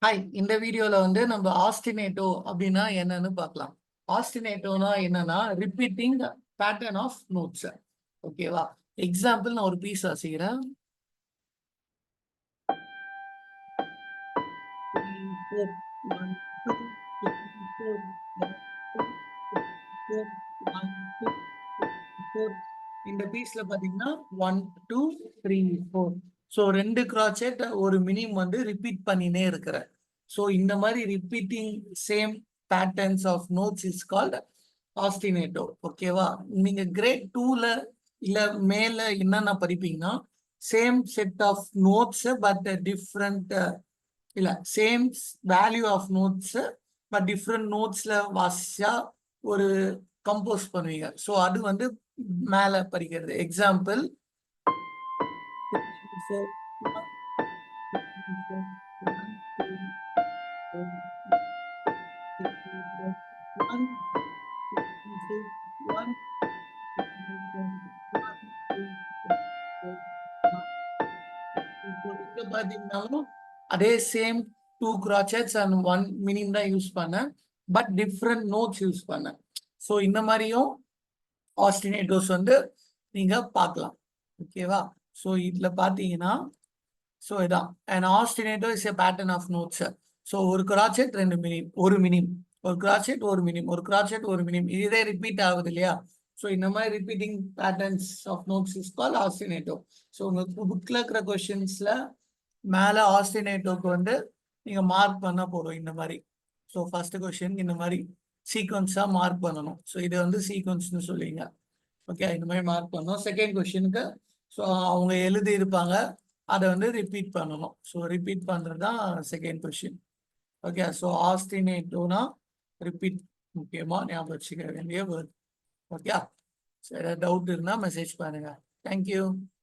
Hi, இந்த வீடியோல வந்து நம்ம ஆஸ்டினேட்டோ அப்படின்னா என்னன்னு பார்க்கலாம். ஆஸ்டினேட்டோனா என்னன்னா ரிப்பீட்டிங் பேட்டர்ன் ஆஃப் நோட்ஸ். ஓகேவா? எக்ஸாம்பிள் நான் ஒரு பீஸ் வாசிக்கிறேன். இந்த பீஸ்ல பாத்தீங்கன்னா 1 2 3 4. ஸோ 2 கிராச்செட் ஒரு மினிம் வந்து ரிப்பீட் பண்ணினே இருக்கிறேன். ஸோ இந்த மாதிரி repeating same patterns of notes is called ostinato. ஓகேவா? நீங்க கிரேட் 2ல இல்ல மேல என்னென்ன படிப்பீங்கன்னா same set of notes but different, இல்ல same value of notes but different நோட்ஸ்ல வாசிச்சா ஒரு கம்போஸ் பண்ணுவீங்க. ஸோ அது வந்து மேல படிக்கிறது. எக்ஸாம்பிள் பாத்தீங்கன்னாலும் அதே சேம் 2 கிராச்செட்ஸ் அண்ட் 1 மினிம் தான் யூஸ் பண்ணேன், பட் டிஃப்ரெண்ட் நோட்ஸ் யூஸ் பண்ணேன். ஸோ இந்த மாதிரியும் ஆஸ்டினேட்டோஸ் வந்து நீங்க பார்க்கலாம். ஓகேவா? ஸோ இதுல பாத்தீங்கன்னா ஸோ இதான் an ostinato is a pattern of notes. So ஒரு கிராச்செட் 2 மினிம், ஒரு மினிம், ஒரு கிராச்செட் ஒரு மினிம், ஒரு கிராச்செட் ஒரு மினிம், இதே ரிப்பீட் ஆகுது இல்லையா? ஸோ இந்த மாதிரி repeating patterns of notes is call ostinato. So உங்க புக்ல இருக்கிற கொஸ்டின்ஸ்ல மேல ஆஸ்டினேட்டோக்கு வந்து நீங்க மார்க் பண்ண போறோம் இந்த மாதிரி. ஸோ ஃபர்ஸ்ட் கொஸ்டின் இந்த மாதிரி சீக்வன்ஸா மார்க் பண்ணணும். ஸோ இதை வந்து சீக்வன்ஸ்னு சொல்லுவீங்க. ஓகே, இந்த மாதிரி மார்க் பண்ணணும். செகண்ட் கொஸ்டினுக்கு ஸோ அவங்க எழுதி இருப்பாங்க, அதை வந்து ரிப்பீட் பண்ணணும். ஸோ ரிப்பீட் பண்றது தான் செகண்ட் கொஸ்டின். ஓகே, ஸோ ஆஸ்டினேட்டோனா ரிப்பீட், முக்கியமா ஞாபகம் வச்சுக்க வேண்டிய வேர்ட். ஓகே, சரி, டவுட் இருந்தா மெசேஜ் பண்ணுங்க. தேங்க்யூ.